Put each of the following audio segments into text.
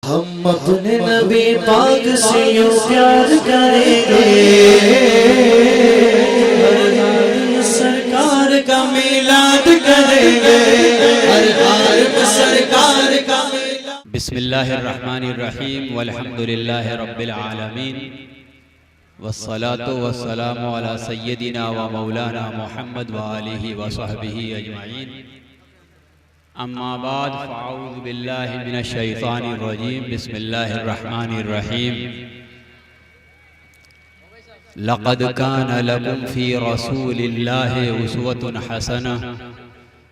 हम अपने नबी पाक से यूं प्यार करेंगे, सरकार का मिलाद करेंगे, हर आलम सरकार का। बिस्मिल्लाहिर्रहमानिर्रहीम वल्हम्दुलिल्लाहि रब्बिल आलमीन वस्सलातु वस्सलामु अला सय्यदिना व मौलाना मुहम्मद व आलिहि व सहबिहि अजमाइन। अम्मा बाद फ़अऊज़ु बिल्लाहि मिनश शैतानिर रजीम। बिस्मिल्लाहिर्रहमानिर्रहीम। लक़द कान लकुम फ़ी रसूलिल्लाहि उस्वतुन हसनह।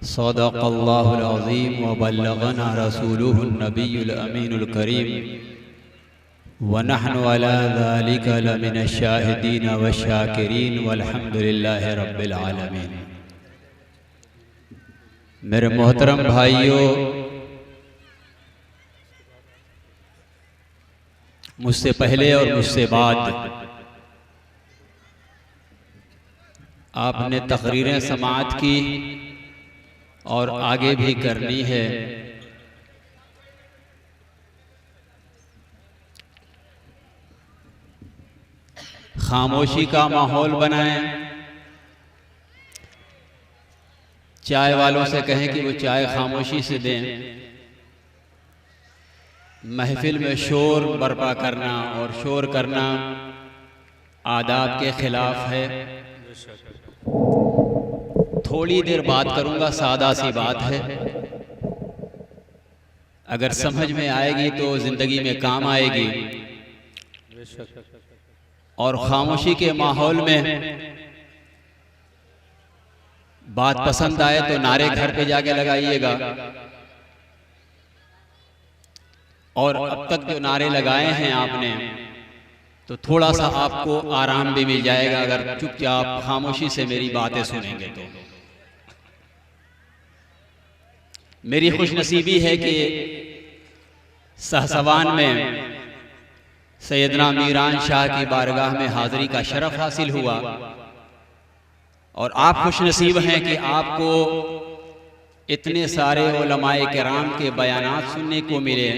सदक़ल्लाहुल अज़ीम व बल्लगना रसूलुहुन नबियुल अमीनुल करीम व नहनु अला ज़ालिका लमिनश शाहिदीन व शाकिरीन वल्हम्दुलिल्लाहि रब्बिल आलमीन। मेरे मोहतरम भाइयों, मुझसे पहले और मुझसे बाद आपने तकरीरें समाअत की और आगे भी करनी है। खामोशी का माहौल बनाएं। चाय वालों से कहें कि वो चाय खामोशी से दें। महफिल में शोर बर्पा करना और शोर करना आदाब के खिलाफ है। थोड़ी देर बात करूंगा, सादा सी बात है, अगर समझ में आएगी तो जिंदगी में काम आएगी। और खामोशी के माहौल में बात पसंद आए तो नारे घर पे जाके लगाइएगा। और अब तक जो नारे लगाए हैं आपने, तो थोड़ा सा आपको आराम भी मिल जाएगा अगर चुपचाप खामोशी से मेरी बातें सुनेंगे तो। मेरी खुशनसीबी है कि सहसवान में सैयदना मीरान शाह की बारगाह में हाज़िरी का शरफ हासिल हुआ। और आप खुशनसीब हैं कि आपको इतने सारे उलमाए किराम के बयानात सुनने को मिले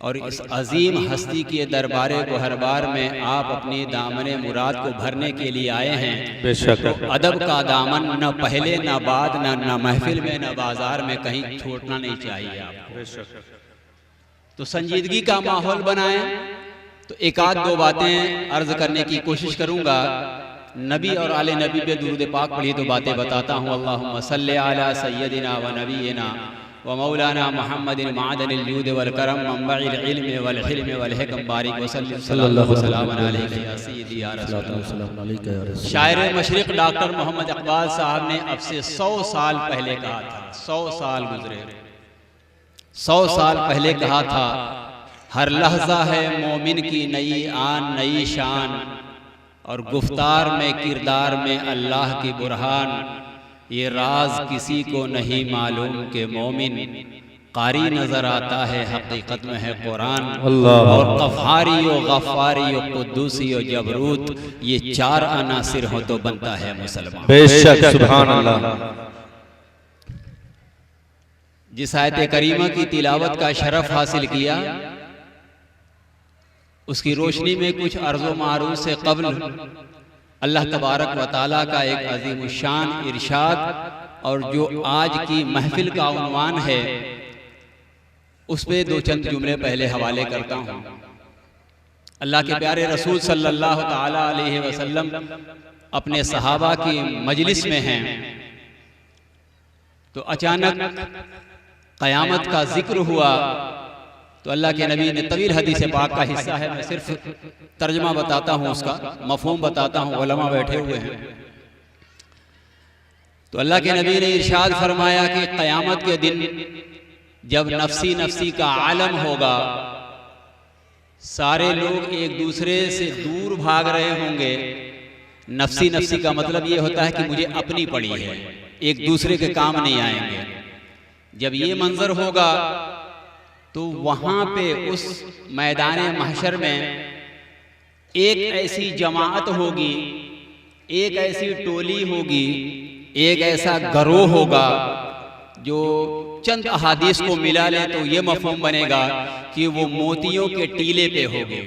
और इस अजीम हस्ती के दरबारे गोहरबार में आप अपनी दामने मुराद को भरने के लिए आए हैं। बेशक तो अदब का दामन न पहले न बाद न महफिल में न बाजार में कहीं छोड़ना नहीं चाहिए आपको। तो संजीदगी का माहौल बनाएं। तो एक आध दो बातें अर्ज करने की कोशिश करूंगा। नबी और आले नबी पे दुरूद पाक पढ़ी तो बातें बताता हूँ। अल्लाहुम्मा सल्ली अला सय्यदिना व नबीना व मौलाना मुहम्मदिन मादनिल जूद वल करम मंबइल इल्म वल हिल्म वल हिकम बारिक व सल्लल्लाहु अलैहि या सय्यदी या रसूल। शायर मशरिक डॉक्टर मोहम्मद इकबाल साहब ने अब से 100 साल पहले कहा था। 100 साल गुजरे, 100 साल पहले कहा था, हर लहजा है मोमिन की नई आन नई शान, और गुफ्तार में किरदार में अल्लाह की बुरहान। ये राज किसी को नहीं मालूम के मोमिन कारी नजर आता है, हकीकत में है कुरान। और गफ़ारी व गफ़ारी व कुद्दूसी व जबरूत, ये 4 अनासिर हो तो बनता है मुसलमान। बेशक सुभान अल्लाह। जिस आयत करीमा की तिलावत का शरफ हासिल किया, उसकी रोशनी में कुछ अर्ज़ो मारूफ से कब्ल अल्लाह तबारक व ताला का एक अजीम शान इरशाद, और जो आज की महफिल का उन्वान है, उस पे 2 चंद जुमले पहले हवाले करता हूँ। अल्लाह के प्यारे रसूल सल्लल्लाहु ताला अलैहि वसल्लम अपने सहाबा की मजलिस में हैं, तो अचानक क़यामत का जिक्र हुआ। तो अल्लाह के नबी ने, तवील हदीस पाक का हिस्सा है, मैं सिर्फ तर्जमा बताता हूँ, उसका मफहूम बताता हूँ, उलमा बैठे हुए हैं। तो अल्लाह के नबी ने इरशाद फरमाया कि क़यामत के दिन जब नफसी नफसी का आलम होगा, सारे लोग एक दूसरे से दूर भाग रहे होंगे। नफसी नफसी का मतलब ये होता है कि मुझे अपनी पड़ी है, एक दूसरे के काम नहीं आएंगे। जब ये मंजर होगा तो वहां पे उस मैदान महशर में एक ऐसी जमाअत होगी, एक ऐसी टोली होगी, एक ऐसा गरोह होगा जो चंद अहादीस को मिला ले तो ये मफहूम बनेगा कि वो मोतियों के टीले पे होंगे।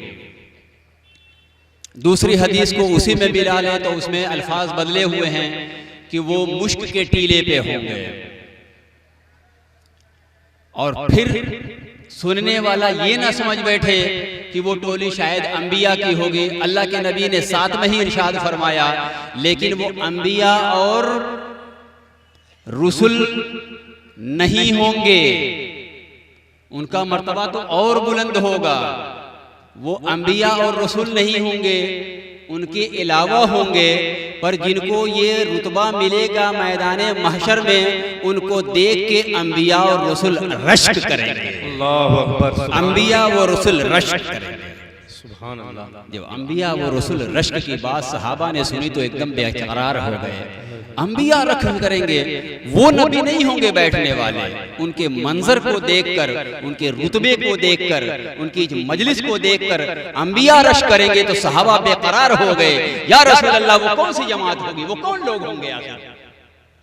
दूसरी हदीस को उसी में मिला ले तो उसमें अल्फाज बदले हुए हैं कि वो मुश्क के टीले पे होंगे। और फिर सुनने वाला ये ना समझ बैठे कि वो टोली शायद अंबिया की होगी। अल्लाह के नबी ने साथ में ही इरशाद फरमाया, लेकिन वो अंबिया और रुसुल नहीं होंगे, उनका मर्तबा तो और बुलंद होगा। वो अंबिया और रसूल नहीं होंगे, उनके अलावा होंगे, पर जिनको ये रुतबा मिलेगा मैदान महशर में, उनको देख के अंबिया और रसूल रश्क करेंगे। अल्लाह अकबर। अंबिया व रसूल रश्क करेंगे। सुभान अल्लाह। जब अंबिया व रसूल रश्क की बात सहाबा ने सुनी तो एकदम बेकरार हो गए। अंबिया रख करेंगे, वो नबी नहीं होंगे बैठने वाले। उनके मंजर को देखकर, उनके रुतबे को देखकर, उनकी मजलिस को देखकर अंबिया रश करेंगे तो सहाबा बेकरार हो गए। या रसूल अल्लाह, वो कौन सी जमात होगी, वो कौन लोग होंगे आखिर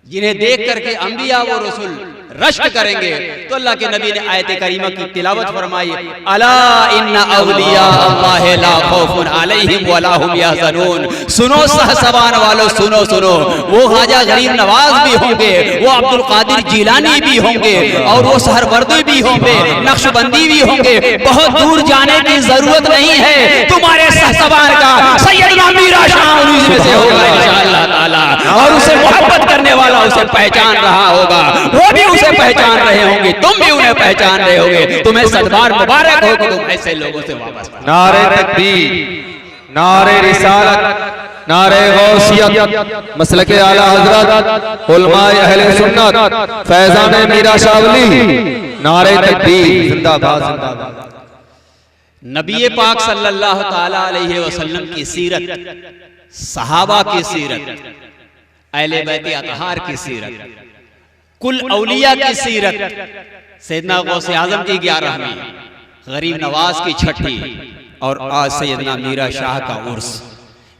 जिन्हें देख करके अंबिया व रसूल रश्क करेंगे? तो अल्लाह के नबी ने आयत करीमा की तिलावत फरमाई, अला इन्ना औलिया अल्लाह ला खौफुन अलैहिम वला हुम यहज़नून। सुनो सहसवान वालों, सुनो सुनो, वो ख्वाजा गरीब नवाज भी होंगे, वो अब्दुल कादिर जिलानी भी होंगे, और वो सहरवर्दी भी होंगे, नक्शबंदी भी होंगे। बहुत दूर जाने की जरूरत नहीं है, तुम्हारे सहसवान का सैयदना मीरा शाह उन्हीं में से होगा इंशाअल्लाह ताला। और उसे मोहब्बत करने वाला उसे पहचान रहा होगा, वो भी उसे पहचान रहे होंगे, तुम भी उन्हें पहचान रहे होगे। तुम्हें सदबार मुबारक हो कि तुम ऐसे लोगों से वापस। नारे तकबीर, नारे रिसालत, नारे गौसियत, मसलके आला हजरत, उलमाए अहले सुन्नत, फैजान मीरा शावली, नारे तकबीर, जिंदाबाद जिंदाबाद। नबी पाक सल्लल्लाहु ताला अलैहि वसल्लम की सीरत, सहाबा की सीरत, अहले बैत अतहार की सीरत, कुल औलिया की सीरत, सैयदना गौसे आजम की 11वीं, गरीब नवाज की 6ठी, और आज सैयदना मीरा शाह का उर्स।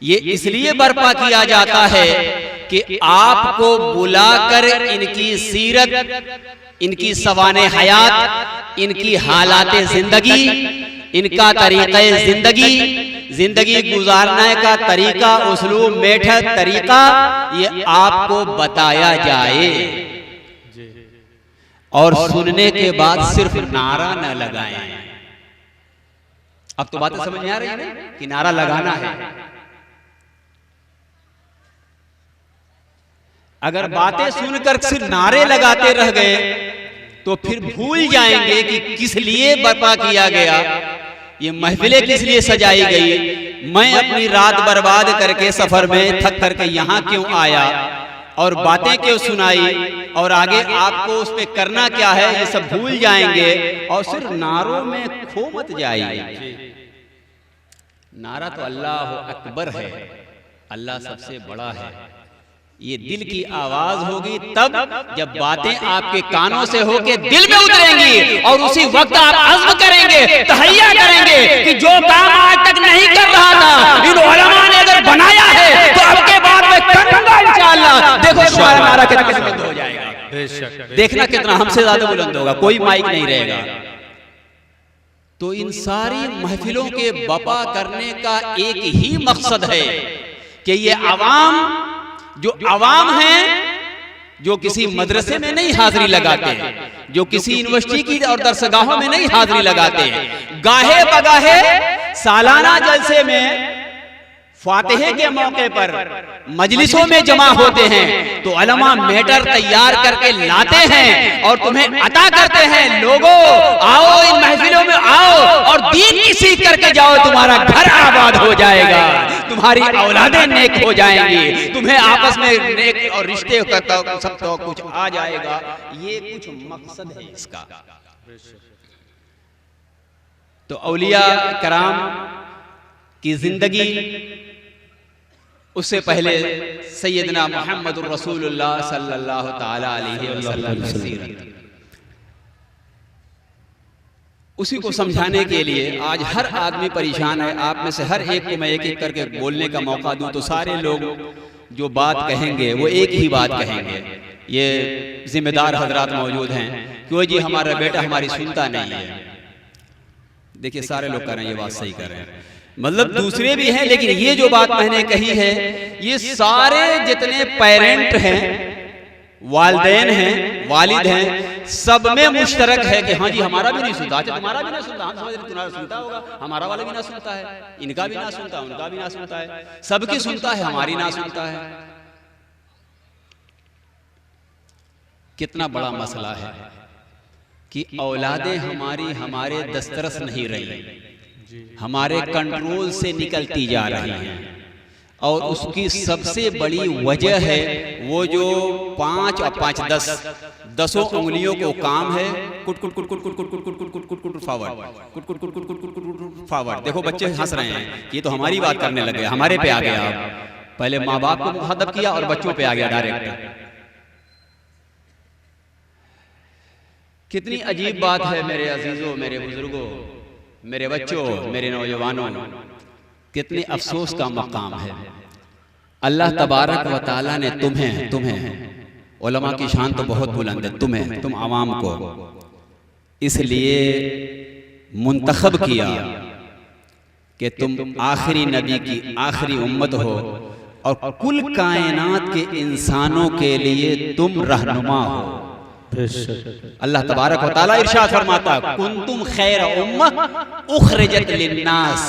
ये इसलिए बर्पा किया जाता है कि आपको बुलाकर इनकी सीरत, इनकी सवाने हयात, इनकी हालाते जिंदगी, इनका तरीक़े जिंदगी, जिंदगी गुजारने का तरीका, उसलूब, मेथड, तरीका, ये आपको बताया जाए। और सुनने के बाद सिर्फ नारा न लगाएं। अब तो बातें समझ में आ रही है ना कि नारा लगाना है। अगर बातें सुनकर सिर्फ नारे लगाते रह गए तो फिर भूल जाएंगे कि किस लिए बर्पा किया गया, ये महफिलें किस लिए सजाई गई, मैं अपनी रात बर्बाद करके सफर में थक करके यहाँ क्यों आया, और बातें क्यों सुनाई, और आगे आपको उस पे करना क्या है, ये सब भूल जाएंगे और सिर्फ नारों में खो मत जाइए। नारा तो अल्लाह अकबर है, अल्लाह सबसे बड़ा है, ये दिल की आवाज होगी तब जब बातें आपके कानों से होके दिल में उतरेंगी, और उसी वक्त आप अज़्म करेंगे, तहैया करेंगे कि जो काम आज तक नहीं कर रहा था, इन उलमा ने अगर बनाया है तो अब के बाद में करूंगा इंशाअल्लाह। देखो तुम्हारा नारा कितना बुलंद हो जाएगा, देखना कितना हमसे ज्यादा बुलंद होगा, कोई माइक नहीं रहेगा। तो इन सारी महफिलों के बपा करने का एक ही मकसद है कि ये आवाम, जो आवाम हैं, जो किसी मदरसे में नहीं हाजिरी लगाते, जो किसी यूनिवर्सिटी की और दरसगाहों में नहीं हाजिरी लगाते, गाहे बगाहे सालाना जलसे में फातिहे के मौके पर मजलिसों में जमा होते हैं तो उलमा मैटर तैयार करके लाते हैं और तुम्हें अता करते हैं, लोगों आओ इन महफिलों में आओ और दीन की सीख करके जाओ, तुम्हारा घर आबाद हो जाएगा, तुम्हारी औलादें नेक हो जाएंगी, तुम्हें आपस में नेक और रिश्ते का सब तो कुछ आ जाएगा। ये कुछ मकसद है इसका। तो औलिया कराम की जिंदगी, उससे पहले सैयदना मुहम्मद रसूलुल्लाह सल्लल्लाहु ताला अलैहि वसल्लम की सीरत, उसी को समझाने के लिए आज हर आदमी परेशान है। आप में से हर एक को मैं एक एक करके बोलने का मौका दूं तो सारे लोग जो बात कहेंगे वो एक ही बात कहेंगे ये जिम्मेदार हजरात मौजूद हैं कि वो जी हमारा बेटा हमारी सुनता नहीं है। देखिए सारे लोग कह रहे हैं ये बात सही कर रहे हैं, मतलब दूसरे भी हैं, लेकिन ये जो बात मैंने कही है ये सारे जितने पेरेंट हैं, वालिदैन हैं, वालिद हैं, सब में मुश्तरक है कि हाँ जी हमारा भी नहीं सुनता। अच्छा तुम्हारा भी ना सुनता, हम समझ रहे तुम्हारा सुनता होगा, हमारा वाला भी ना सुनता है, इनका भी ना सुनता, उनका भी ना सुनता है, सबकी सुनता है, हमारी ना सुनता है। कितना बड़ा मसला है कि औलादें हमारी हमारे दस्तरस नहीं रही, हमारे कंट्रोल से निकलती जा रही हैं। और उसकी सबसे बड़ी वजह है वो जो 5 और 5 10 उंगलियों को काम है कुट कुट कुट कुट कुट कुट कुट कुट कुट कुट कुट फॉरवर्ड, कुट कुट कुट कुट कुट कुट फॉरवर्ड। देखो बच्चे हंस रहे हैं, ये तो हमारी बात करने लग गए, हमारे पे आ गया। आप पहले माँ बाप को मुखातब किया और बच्चों पे आ गया डायरेक्ट। कितनी अजीब बात है मेरे अजीजों, मेरे बुजुर्गों, मेरे बच्चों, मेरे नौजवानों, कितने अफसोस का मकाम है। अल्लाह तबारक व तआला ने तुम्हें उलमा की शान तो बहुत बुलंद है, तुम आवाम को इसलिए मुंतखब किया कि तुम आखिरी नबी की आखिरी उम्मत हो और कुल कायनात के इंसानों के लिए तुम रहनुमा हो। अल्लाह तबारक व तआला इरशाद फरमाता कुंतुम खैर उम्मह उखरिजत लिन्नास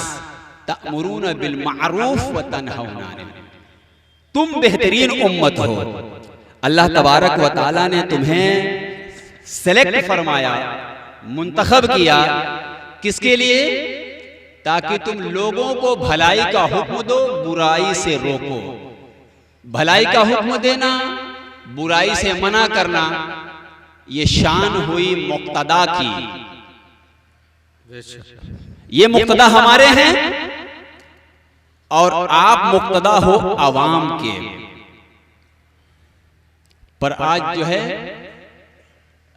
तअमुरून बिल मारूफ व तनहौना अनिल मुनकर। तुम बेहतरीन उम्मत हो। अल्लाह तबारक व तआला ने तुम्हें सेलेक्ट फरमाया, मुंतखब किया, किसके लिए? ताकि तुम लोगों को भलाई का हुक्म दो, बुराई से रोको। भलाई का हुक्म देना, बुराई से मना करना, ये शान हुई मुक्तदा की। ये मुक्तदा हमारे हैं और आप मुक्तदा हो आवाम के। पर आज जो है,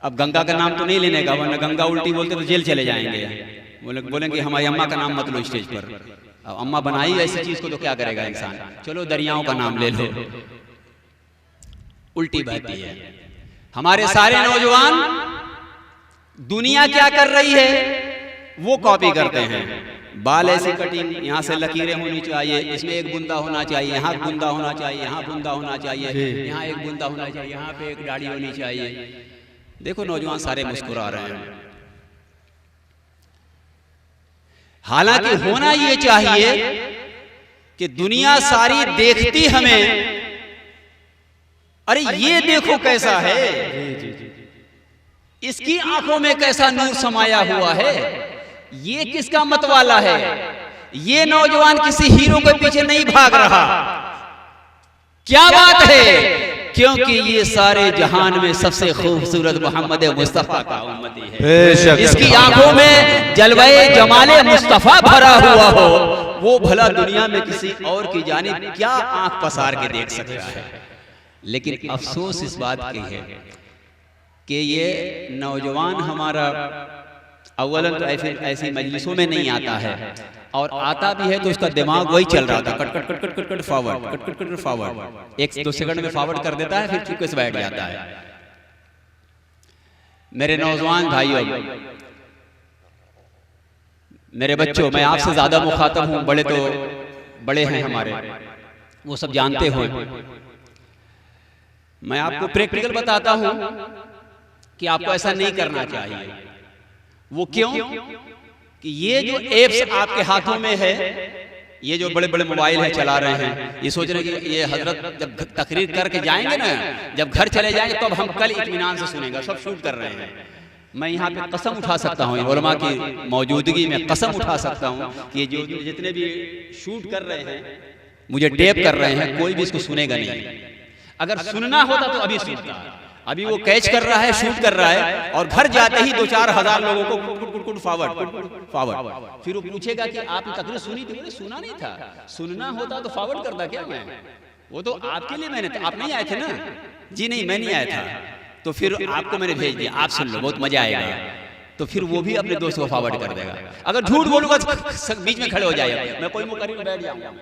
अब गंगा का नाम तो नहीं लेने का, वरना गंगा उल्टी बोलते तो जेल चले जाएंगे। बोलेंगे हमारी अम्मा का नाम मत लो स्टेज पर। अब अम्मा बनाई ऐसी चीज को तो क्या करेगा इंसान, चलो दरियाओं का नाम ले लो, उल्टी बहती है। हमारे सारे नौजवान दुनिया क्या कर रही है वो कॉपी करते हैं। बाल ऐसी कटिंग, यहाँ से लकीरें होनी चाहिए, इसमें एक बूंदा होना चाहिए, यहाँ बूंदा होना चाहिए, यहाँ बूंदा होना चाहिए, यहाँ एक बूंदा होना चाहिए, यहाँ पे एक दाढ़ी होनी चाहिए। देखो नौजवान सारे मुस्कुरा रहे हैं। हालांकि होना ये चाहिए कि दुनिया सारी देखती हमें, अरे ये देखो कैसा है, इसकी आंखों में कैसा नूर समाया हुआ है, ये किसका मतवाला है। ये नौजवान किसी हीरो के पीछे नहीं भाग रहा। क्या बात है, क्योंकि ये सारे जहान में सबसे खूबसूरत मोहम्मद मुस्तफा का उम्मती है। इसकी आंखों में जलवाए जमाले मुस्तफा भरा हुआ हो, वो भला दुनिया में किसी और की जानिब क्या आंख पसार के देख सकता है। लेकिन अफसोस इस बात की है कि ये नौजवान हमारा अव्वलन तो ऐसी मजलिसों में नहीं आता है, और आता भी है तो उसका दिमाग वही चल रहा था, cut cut cut cut cut cut forward, cut cut cut forward, 1-2 second में फॉरवर्ड कर देता है, फिर चुपके से बैठ जाता है। मेरे नौजवान भाइयों, मेरे बच्चों, मैं आपसे ज्यादा मुखातब हूं, बड़े तो बड़े हैं हमारे, वो सब जानते हो। मैं आपको प्रैक्टिकल बताता हूं कि आपको ऐसा नहीं करना चाहिए। वो क्यों? कि ये जो एप्स आपके हाथों में है, ये जो बड़े बड़े मोबाइल है चला रहे हैं, ये सोच रहे हैं कि ये हजरत जब तकरीर करके जाएंगे ना, जब घर चले जाएंगे तब हम कल इत्मीनान से सुनेंगे, सब शूट कर रहे हैं। मैं यहाँ पे कसम उठा सकता हूँ, उलमा की मौजूदगी में कसम उठा सकता हूँ कि ये जो जितने भी शूट कर रहे हैं, मुझे टेप कर रहे हैं, कोई भी इसको सुनेगा नहीं। अगर सुनना होता तो अभी सुनता। अभी वो कैच कर रहा है, शूट कर रहा है, और घर जाते ही 2-4 हजार लोगों को फॉरवर्ड। फिर वो पूछेगा कि आपने तकरीर सुनी थी? बोले सुना नहीं था। सुनना होता तो फॉरवर्ड करता क्या मैं? वो तो आपके लिए मैंने, आप नहीं आए थे ना? जी नहीं, मैं नहीं आया था। तो फिर आपको मैंने भेज दिया, आप सुन लो, बहुत मजा आएगा। तो फिर वो भी अपने दोस्त को फॉरवर्ड कर देगा। अगर झूठ बोलूंगा बीच में खड़े हो जाएगा, मैं कोई मुकर्रिर बैठ जाऊंगा।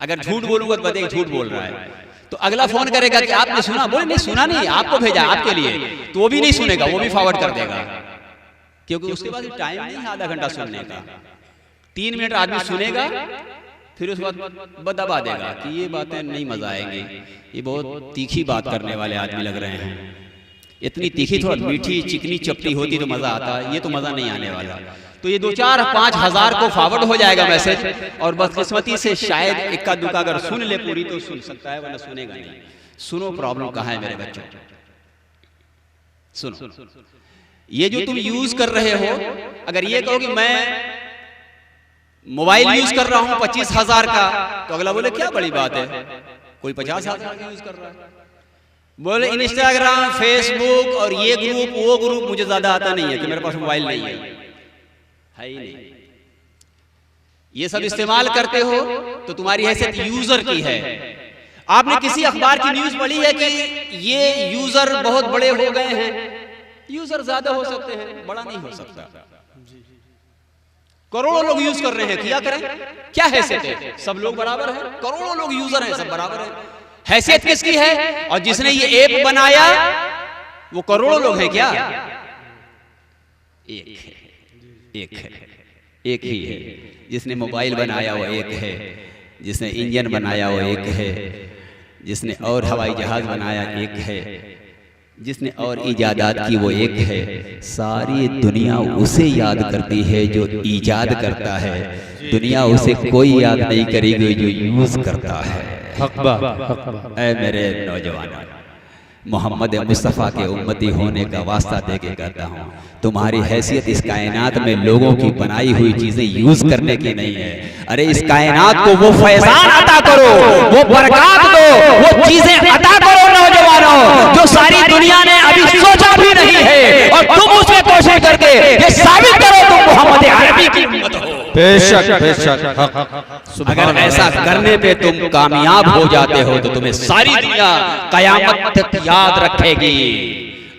अगर झूठ बोलूंगा तो बताइए झूठ बोल रहा है। तो अगला फोन करेगा कि आपने सुना, बोले नहीं सुना नहीं, आपको भेजा आपके लिए, तो वो भी नहीं सुनेगा, वो भी फॉरवर्ड कर देगा, क्योंकि उसके बाद टाइम नहीं है आधा घंटा सुनने का। 3 मिनट आदमी सुनेगा, फिर उस बाद दबा देगा कि ये बातें नहीं मजा आएंगी, ये बहुत तीखी बात करने वाले आदमी लग रहे हैं, इतनी तीखी थोड़ा मीठी चिकनी चपटी होती तो मजा आता, ये तो मजा नहीं आने वाला। तो ये 2-4-5 हजार को फॉरवर्ड हो जाएगा मैसेज, और बदकिस्मती से शायद इक्का दुक्का अगर सुन ले पूरी तो सुन सकता है, वरना सुनेगा नहीं। सुनो प्रॉब्लम कहाँ है मेरे बच्चों, सुनो। ये जो तुम यूज कर रहे हो, अगर ये कहो कि मैं मोबाइल यूज कर रहा हूं 25,000 का, तो अगला बोले क्या बड़ी बात है, कोई 50,000 का यूज कर रहा है। बोले इंस्टाग्राम, फेसबुक और ये ग्रुप वो ग्रुप मुझे ज्यादा आता नहीं है कि मेरे पास मोबाइल नहीं है ही नहीं। ये सब इस्तेमाल करते हो तो तुम्हारी हैसियत यूजर की है। आपने किसी अखबार की न्यूज पढ़ी है कि ये यूजर बहुत बड़े हो गए हैं? यूजर ज्यादा हो सकते हैं, बड़ा नहीं हो सकता। करोड़ों लोग यूज कर रहे हैं, क्या करें, क्या हैसियत है, सब लोग बराबर हैं, करोड़ों लोग यूजर हैं, सब बराबर हैं। हैसियत किसकी है? और जिसने ये ऐप बनाया वो करोड़ों लोग हैं क्या? एक ही है। जिसने मोबाइल बनाया वो एक है, जिसने इंजन बनाया वो एक है, जिसने और हवाई जहाज बनाया एक है, जिसने और इजादात की वो एक है। सारी दुनिया उसे याद करती है जो ईजाद करता है, दुनिया उसे कोई याद नहीं करेगी जो यूज करता है। ऐ मेरे नौजवानों, मोहम्मद मुस्तफ़ा के उम्मती होने का वास्ता दे के कहता हूँ, तुम्हारी हैसियत इस कायनात में लोगों की बनाई हुई चीजें यूज करने की नहीं है। अरे इस कायनात को वो फैजान अता करो, वो बरकत दो, वो चीजें अता करो नौजवानों जो सारी दुनिया ने अभी सोचा भी नहीं है, और तुम उसमें कोशिश करके ये साबित करो तुम मोहम्मद अरबी की उम्मत हो। बेशक बेशक। अगर ऐसा करने पे तुम कामयाब हो जाते हो तो तुम्हें सारी दुनिया कयामत तक याद रखेगी,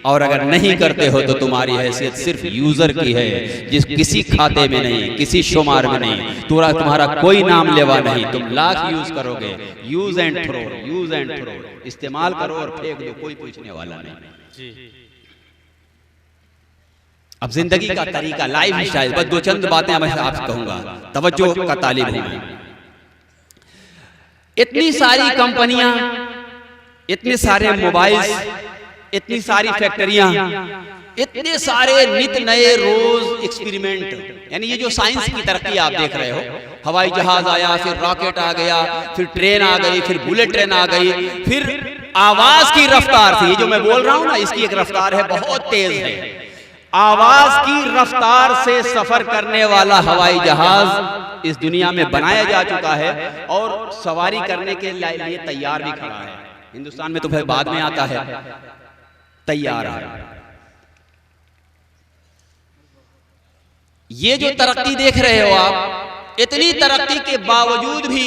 और अगर नहीं करते हो तो तुम्हारी हैसियत सिर्फ यूजर की है, जिस किसी खाते में नहीं, किसी शुमार में नहीं, तुम्हारा कोई नाम लेवा नहीं। तुम लाख यूज करोगे, use and throw, use and throw, इस्तेमाल करो और फेंक दो, कोई पूछने वाला नहीं। अब जिंदगी का तरीका, लाइफ स्टाइल, बस 2 चंद बातें मैं आपसे कहूंगा, तवज्जो का तालिब हूं मैं। इतनी सारी कंपनियां, इतने सारे मोबाइल्स, इतनी सारी फैक्ट्रियां, इतने सारे नित नए रोज एक्सपेरिमेंट, यानी ये जो साइंस की तरक्की आप देख रहे हो, हवाई जहाज आया, फिर रॉकेट आ गया, फिर ट्रेन आ गई, फिर बुलेट ट्रेन आ गई, फिर आवाज की रफ्तार से, ये जो मैं बोल रहा हूं ना, इसकी एक रफ्तार है, बहुत तेज है। आवाज की रफ्तार से सफर करने वाला हवाई जहाज इस दुनिया में बनाया जा चुका है, और सवारी करने के लिए तैयार भी खड़ा है। हिंदुस्तान में तो फिर बाद में आता है, तैयार है। ये जो तरक्की देख रहे हो आप, इतनी तरक्की के बावजूद भी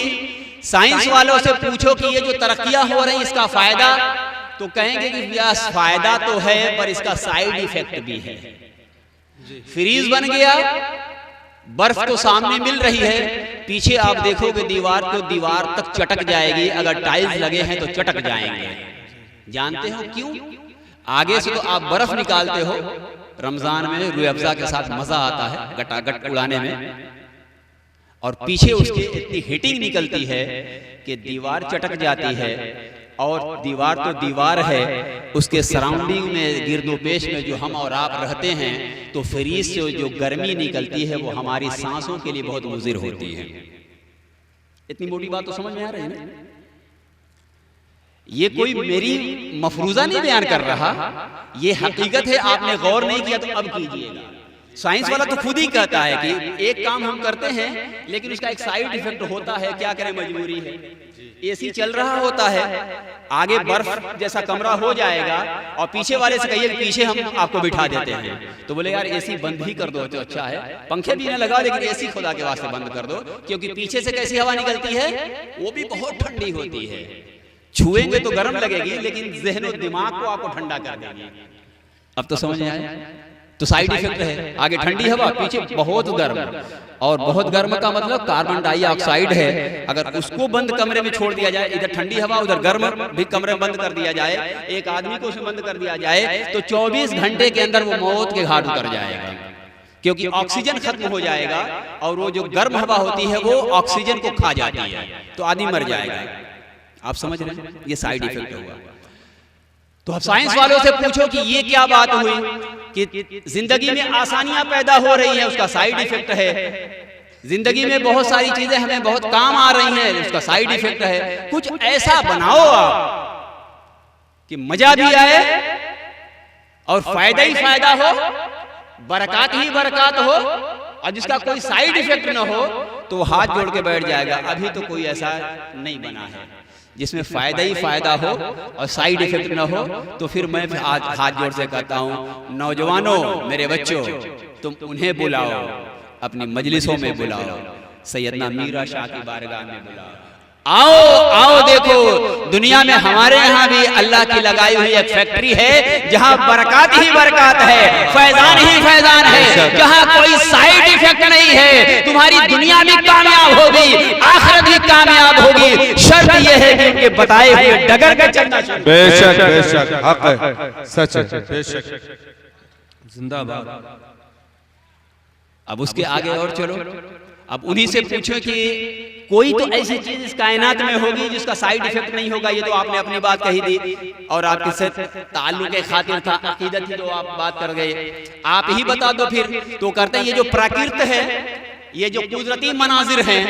साइंस वालों से पूछो कि ये जो तरक्कियां हो रही इसका फायदा, तो कहेंगे कि यस फायदा तो है पर इसका साइड इफेक्ट भी है। फ्रीज बन गया, बर्फ तो सामने मिल रही है, पीछे आप देखोगे दीवार को दीवार तक चटक जाएगी, अगर टाइल्स लगे हैं तो चटक जाएंगे। जानते हो क्यों? आगे से तो आप बर्फ निकालते हो, रमजान में रूह अफ़ज़ा के साथ मजा आता है गटागट उड़ाने में, और पीछे उसके इतनी हीटिंग निकलती है कि दीवार चटक जाती है, और दीवार तो दीवार है, उसके सराउंडिंग में गिरदोपेश में जो हम और आप रहते हैं, तो फ्रीज से जो गर्मी निकलती है वो हमारी सांसों के लिए बहुत मुज़िर होती है। इतनी मोटी बात तो समझ में आ रही है ना? ये कोई मेरी मफरूजा नहीं बयान कर रहा, ये हकीकत है, आपने गौर नहीं किया तो अब कीजिएगा। साइंस वाला तो खुद ही कहता है कि एक काम हम करते हैं लेकिन उसका एक साइड इफेक्ट होता है, क्या करें, मजबूरी है। एसी चल रहा होता है, आगे बर्फ जैसा कमरा हो जाएगा, और पीछे वाले से कहिए पीछे हम आपको बिठा देते हैं, तो बोले यार एसी बंद ही कर दो तो अच्छा है, पंखे भी ना लगा लेकिन एसी खुदा के वास्ते बंद कर दो, क्योंकि पीछे से कैसी हवा निकलती है वो भी बहुत ठंडी होती है। छुएंगे तो गर्म लगेगी लेकिन ज़हन और दिमाग को आपको ठंडा कर देगी। अब तो समझ में आया? तो साइड इफेक्ट है। आगे ठंडी हवा, पीछे बहुत गर्म, और बहुत गर्म का मतलब कार्बन डाइऑक्साइड है। अगर उसको बंद कमरे में छोड़ दिया जाए, इधर ठंडी हवा उधर गर्म भी कमरे में बंद कर दिया जाए, एक आदमी को उसमें बंद कर दिया जाए, तो 24 घंटे के अंदर वो मौत के घाट उतर जाएगा, क्योंकि ऑक्सीजन खत्म हो जाएगा और वो जो गर्म हवा होती है वो ऑक्सीजन को खा जाती है, तो आदमी मर जाएगा। आप समझ रहे हैं, ये साइड इफेक्ट होगा। तो अब साइंस वालों से पूछो कि ये क्या बात हुई कि जिंदगी में आसानियां पैदा हो रही है, उसका साइड इफेक्ट है। जिंदगी में बहुत सारी चीजें हमें बहुत काम आ रही हैं, उसका साइड इफेक्ट है। कुछ ऐसा बनाओ आप कि मजा भी आए और फायदा ही फायदा हो, बरकत ही बरकत हो, और जिसका कोई साइड इफेक्ट ना हो तो हाथ जोड़ के बैठ जाएगा। अभी तो कोई ऐसा नहीं बना है जिसमें फायदा ही फायदा हो और साइड इफेक्ट ना हो। तो फिर मैं आज हाथ जोड़ से कहता हूँ, नौजवानों, मेरे बच्चों, तुम उन्हें बुलाओ, अपनी मजलिसों में बुलाओ, सैयदना मीरा शाह की बारगाह में बुलाओ। आओ आओ, देखो दुनिया में हमारे यहाँ भी अल्लाह की लगाई हुई एक फैक्ट्री है जहाँ बरकत ही बरकत है, फैजान ही फैजान है, जहाँ कोई साइड इफेक्ट नहीं है। तुम्हारी दुनिया भी कामयाब होगी, आखिरत भी कामयाब होगी, शर्त यह है कि उनके बताए हुए डगर का चलना चाहिए। बेशक बेशक, हक है, सच है, बेशक, जिंदाबाद। अब उसके आगे और चलो, अब उन्हीं से पूछो कि कोई तो ऐसी चीज इस कायनात में होगी जिसका साइड इफेक्ट नहीं होगा। ये तो आपने अपनी बात कही थी और आपके साथ ताल्लुक के खातिर था, अकीदत थी, तो आप बात कर गए। आप ही बता दो फिर। तो करते हैं ये जो प्राकृत है, ये जो कुदरती मनाजिर हैं,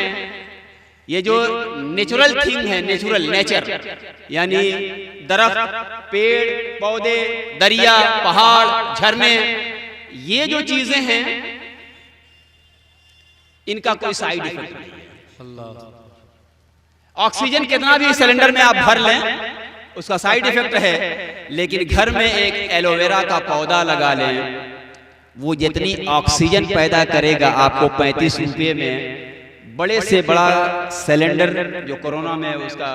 ये जो नेचुरल थिंग है, नेचुरल नेचर, यानी दरख्त, पेड़ पौधे, दरिया, पहाड़, झरने, ये जो चीजें हैं इनका कोई साइड इफेक्ट नहीं है। ऑक्सीजन कितना भी सिलेंडर में आप भर लें उसका साइड इफेक्ट है, लेकिन घर में एक एलोवेरा का पौधा लगा लें, वो जितनी ऑक्सीजन पैदा करेगा आपको 35 रुपये में बड़े से बड़ा सिलेंडर, जो कोरोना में उसका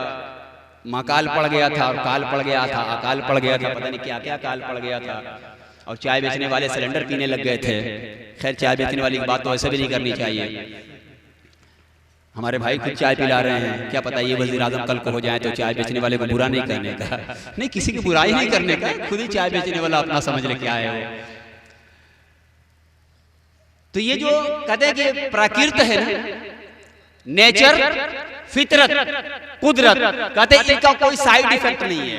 मकाल पड़ गया था और काल पड़ गया था, अकाल पड़ गया था, पता नहीं क्या क्या काल पड़ गया था, और चाय बेचने वाले सिलेंडर पीने लग गए थे। खैर, चाय बेचने वाली की बात तो ऐसे भी नहीं करनी चाहिए। हमारे भाई खुद चाय पिला रहे हैं, क्या पता ये वजीर आजम कल को हो जाए तो चाय बेचने वाले को बुरा नहीं करने का, नहीं, किसी की बुराई नहीं करने का, खुद ही चाय बेचने वाला अपना समझ ले क्या है वो। तो ये जो कहते हैं कि प्राकृत है ना, नेचर, फितरत, कुदरत, कहते हैं इनका कोई साइड इफेक्ट नहीं है।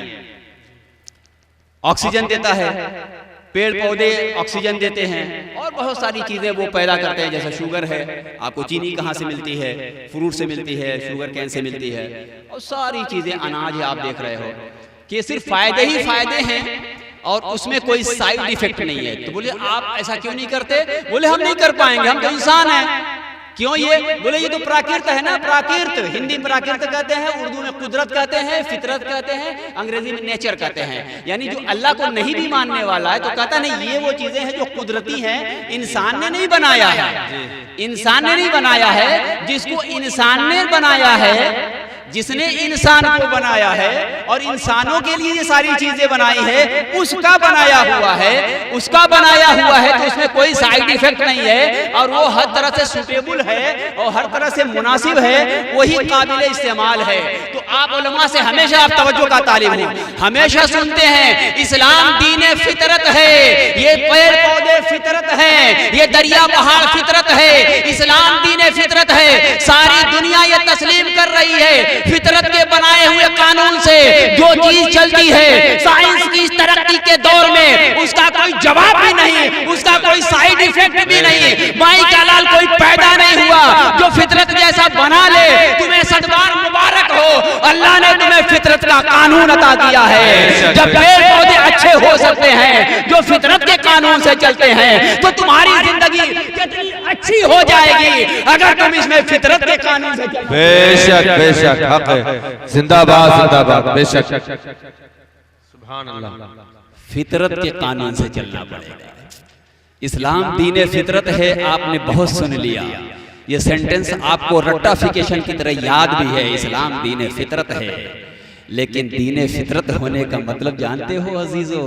ऑक्सीजन देता है, पेड़ पौधे ऑक्सीजन देते हैं, और बहुत सारी चीजें वो पैदा करते हैं। जैसे शुगर है, आपको चीनी कहाँ से मिलती है, फ्रूट से मिलती है, शुगर कैन से मिलती है, और सारी चीजें, अनाज है, आप देख रहे हो कि सिर्फ फायदे ही फायदे हैं और उसमें कोई साइड इफेक्ट नहीं है। तो बोले आप ऐसा क्यों नहीं करते? बोले हम नहीं कर पाएंगे, हम तो इंसान हैं। क्यों ये? बोले ये तो प्राकृत है ना, प्राकृत, हिंदी में प्राकृत कहते हैं, उर्दू में कुदरत कहते हैं, फितरत कहते हैं, अंग्रेजी में नेचर कहते हैं। यानी जो अल्लाह को नहीं भी मानने वाला है तो कहता नहीं, ये वो चीजें हैं जो कुदरती हैं, इंसान ने नहीं बनाया है, इंसान ने नहीं बनाया है। जिसको इंसान ने बनाया है, जिसने इंसान को बनाया है और इंसानों के लिए ये सारी चीजें बनाई है, उसका बनाया हुआ है, उसका बनाया हुआ है, तो उसमें कोई साइड इफेक्ट नहीं है और वो हर तरह से सूटेबल है और हर तरह से मुनासिब है, वही काबिल इस्तेमाल है। तो आप उलमा से हमेशा आप तवज्जो का तालिब हो, हमेशा सुनते हैं इस्लाम दीन फितरत है, ये पेड़ पौधे फितरत है, ये दरिया पहाड़ फितरत है, इस्लाम दीन फितरत है। सारी दुनिया ये तस्लीम कर रही है फितरत के बनाए हुए कानून से जो चीज चलती है साइंस की तरक्की के दौर में, उसका कोई जवाब भी नहीं, उसका कोई साइड इफेक्ट भी नहीं। माई का लाल कोई पैदा नहीं हुआ जो फितरत जैसा बना ले। तुम्हें सदबार मुबारक हो, अल्लाह ने तुम्हें फितरत का कानून अता किया है। जब पेड़ पौधे अच्छे हो सकते हैं जो फितरत के कानून से चलते हैं, तो तुम्हारी जिंदगी कितनी अच्छी हो जाएगी अगर तुम इसमें फितरत के कानून से चलते। बेशक बेशक, हक है, जिंदाबाद जिंदाबाद, बेशक, सुभान अल्लाह। फितरत के कानून से चलना पड़ेगा। इस्लाम दीन फितरत है, आपने बहुत सुन लिया, ये सेंटेंस आपको रट्टाफिकेशन की तरह याद भी है। इस्लाम दीन फितरत है, लेकिन दीन फितरत होने का मतलब जानते हो अजीजों?